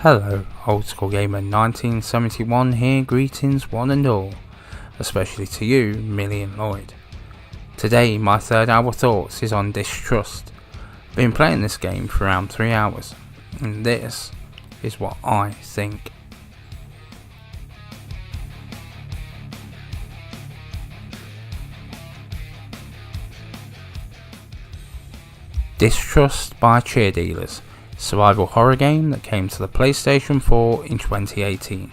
Hello, Old School Gamer 1971 here, greetings one and all, especially to you, Millie and Lloyd. Today my third hour thoughts is on Distrust. Been playing this game for around 3 hours, and this is what I think. Distrust by Cheerdealers, survival horror game that came to the PlayStation 4 in 2018.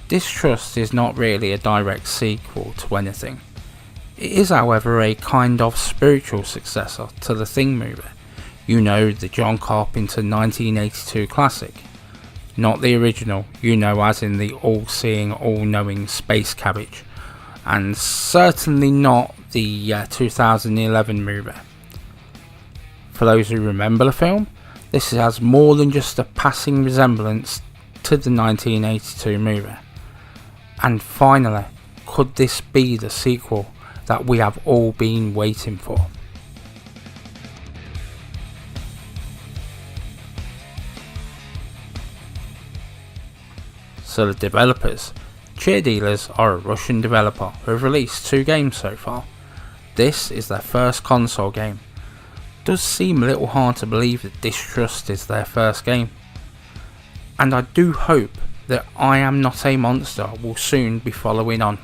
Distrust is not really a direct sequel to anything. It is, however, a kind of spiritual successor to the Thing movie. You know, the John Carpenter 1982 classic. Not the original, you know, as in the all-seeing, all-knowing space cabbage. And certainly not the 2011 movie. For those who remember the film, this has more than just a passing resemblance to the 1982 movie. And finally, could this be the sequel that we have all been waiting for? So the developers, Cheerdealers, are a Russian developer who have released 2 games so far. This is their first console game. Does seem a little hard to believe that Distrust is their first game. And I do hope that I Am Not a Monster will soon be following on.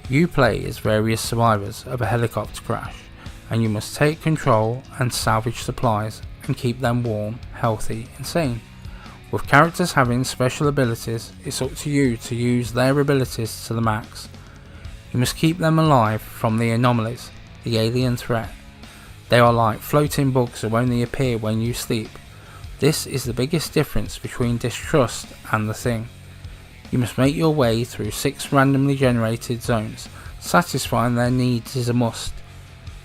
You play as various survivors of a helicopter crash, and you must take control and salvage supplies and keep them warm, healthy and sane. With characters having special abilities, it's up to you to use their abilities to the max. You must keep them alive from the anomalies, the alien threat. They are like floating bugs who only appear when you sleep. This is the biggest difference between Distrust and the Thing. You must make your way through 6 randomly generated zones. Satisfying their needs is a must.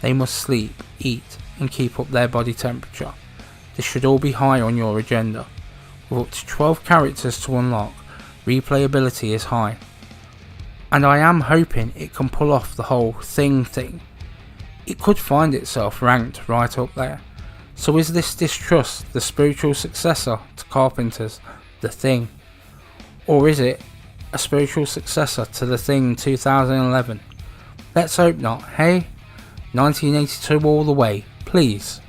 They must sleep, eat and keep up their body temperature. This should all be high on your agenda. With up to 12 characters to unlock, replayability is high. And I am hoping it can pull off the whole thing. It could find itself ranked right up there. So is this Distrust the spiritual successor to Carpenter's The Thing? Or is it a spiritual successor to The Thing 2011? Let's hope not, hey? 1982 all the way, please.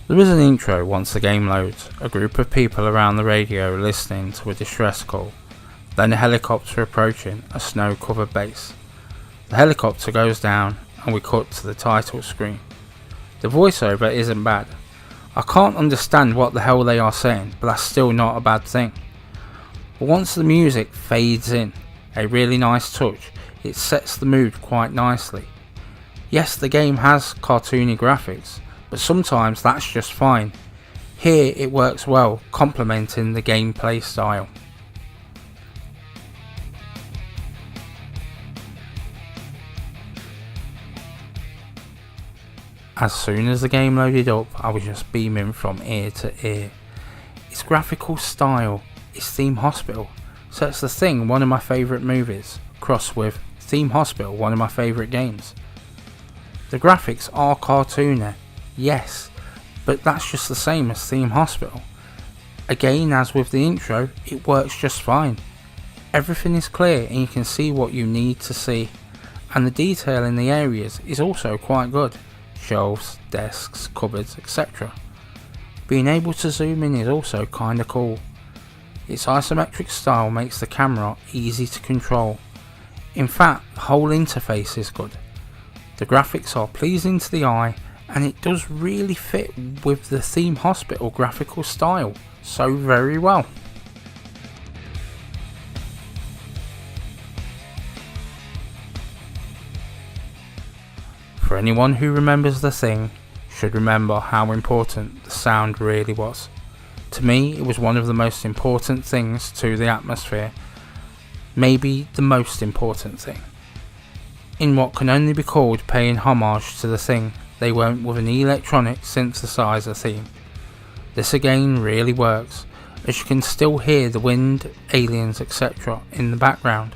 There is an intro once the game loads, a group of people around the radio listening to a distress call, then a helicopter approaching a snow covered base. The helicopter goes down and we cut to the title screen. The voiceover isn't bad. I can't understand what the hell they are saying, but that's still not a bad thing. But once the music fades in, a really nice touch, it sets the mood quite nicely. Yes, the game has cartoony graphics, but sometimes that's just fine. Here it works well, complementing the gameplay style. As soon as the game loaded up, I was just beaming from ear to ear. Its graphical style, its Theme Hospital, sets The Thing one of my favourite movies, crossed with Theme Hospital one of my favourite games. The graphics are cartoony, yes, but that's just the same as Theme Hospital. Again, as with the intro, it works just fine. Everything is clear and you can see what you need to see, and the detail in the areas is also quite good. Shelves, desks, cupboards, etc. Being able to zoom in is also kinda cool. Its isometric style makes the camera easy to control. In fact, the whole interface is good. The graphics are pleasing to the eye and it does really fit with the Theme Hospital graphical style so very well. For anyone who remembers The Thing, should remember how important the sound really was. To me, it was one of the most important things to the atmosphere, maybe the most important thing. in what can only be called paying homage to The Thing, they went with an electronic synthesizer theme. This again really works, as you can still hear the wind, aliens, etc. in the background.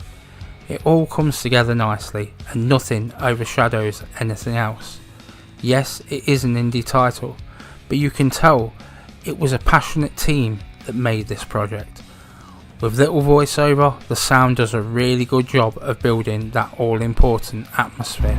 It all comes together nicely and nothing overshadows anything else. Yes, it is an indie title, but you can tell it was a passionate team that made this project. With little voiceover, the sound does a really good job of building that all-important atmosphere.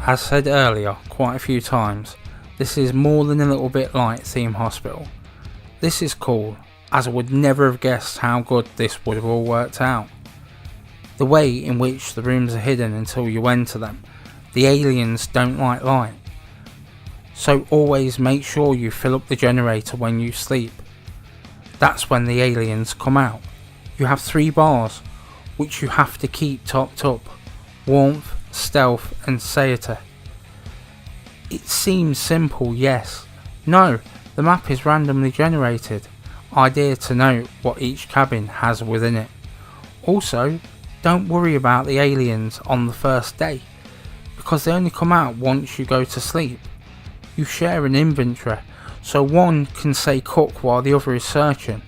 As said earlier quite a few times, this is more than a little bit like Theme Hospital. This is cool, as I would never have guessed how good this would have all worked out. The way in which the rooms are hidden until you enter them, the aliens don't like light. So always make sure you fill up the generator when you sleep. That's when the aliens come out. You have 3 bars, which you have to keep topped up: warmth, stealth and satiety. It seems simple, yes. No, the map is randomly generated. Idea to note what each cabin has within it. Also, don't worry about the aliens on the first day, because they only come out once you go to sleep. You share an inventory, so one can say cook while the other is searching.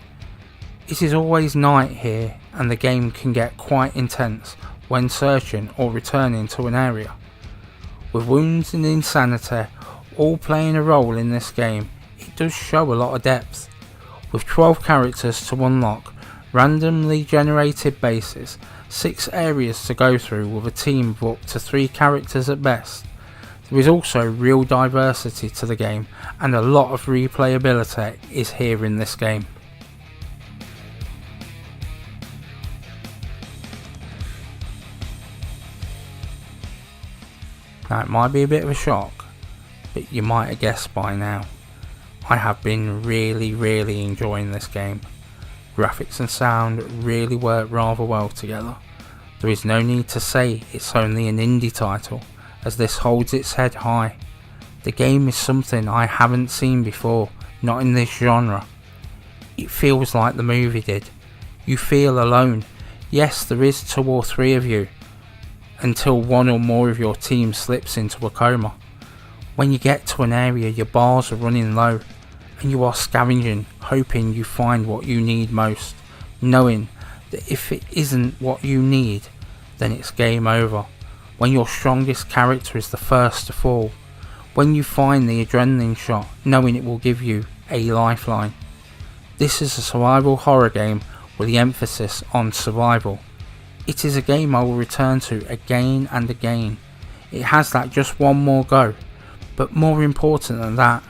It is always night here, and the game can get quite intense when searching or returning to an area. With wounds and insanity all playing a role in this game, it does show a lot of depth. With 12 characters to unlock, randomly generated bases, 6 areas to go through with a team of up to 3 characters at best, there is also real diversity to the game, and a lot of replayability is here in this game. Now, it might be a bit of a shock, but you might have guessed by now. I have been really enjoying this game. Graphics and sound really work rather well together. There is no need to say it's only an indie title, as this holds its head high. The game is something I haven't seen before, not in this genre. It feels like the movie did. You feel alone. Yes, there is 2 or 3 of you, until 1 or more of your team slips into a coma. When you get to an area, your bars are running low, and you are scavenging, hoping you find what you need most, knowing that if it isn't what you need, then it's game over. When your strongest character is the first to fall, when you find the adrenaline shot, knowing it will give you a lifeline. This is a survival horror game with the emphasis on survival. It is a game I will return to again and again. It has that just one more go, but more important than that,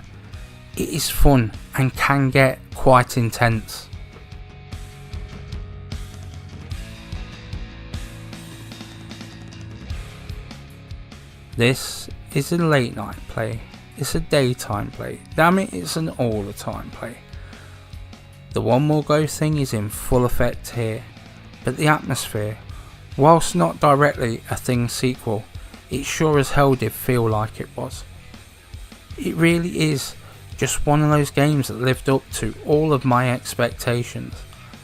it is fun and can get quite intense. This is a late night play, it's a daytime play, damn it, it's an all the time play. The one more go thing is in full effect here, but the atmosphere, whilst not directly a Thing sequel, it sure as hell did feel like it was. It really is just one of those games that lived up to all of my expectations.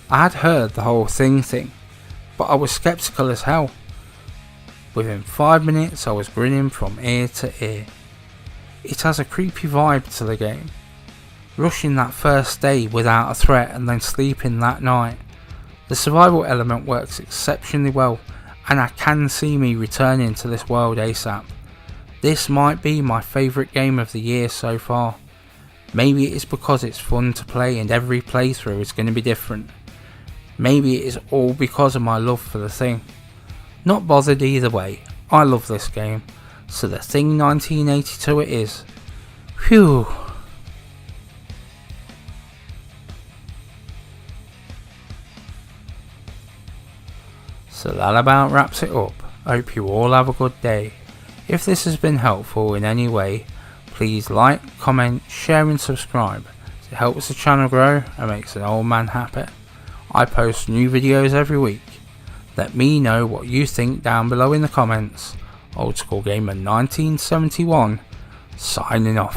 I had heard the whole Thing thing, but I was skeptical as hell. Within 5 minutes I was grinning from ear to ear. It has a creepy vibe to the game. Rushing that first day without a threat and then sleeping that night. The survival element works exceptionally well, and I can see me returning to this world ASAP. This might be my favourite game of the year so far. Maybe it is because it's fun to play and every playthrough is going to be different. Maybe it is all because of my love for the Thing. Not bothered either way, I love this game, so the Thing 1982 it is. Phew. So that about wraps it up. I hope you all have a good day. If this has been helpful in any way, please like, comment, share and subscribe. It helps the channel grow and makes an old man happy. I post new videos every week. Let me know what you think down below in the comments. Old School Gamer 1971 signing off.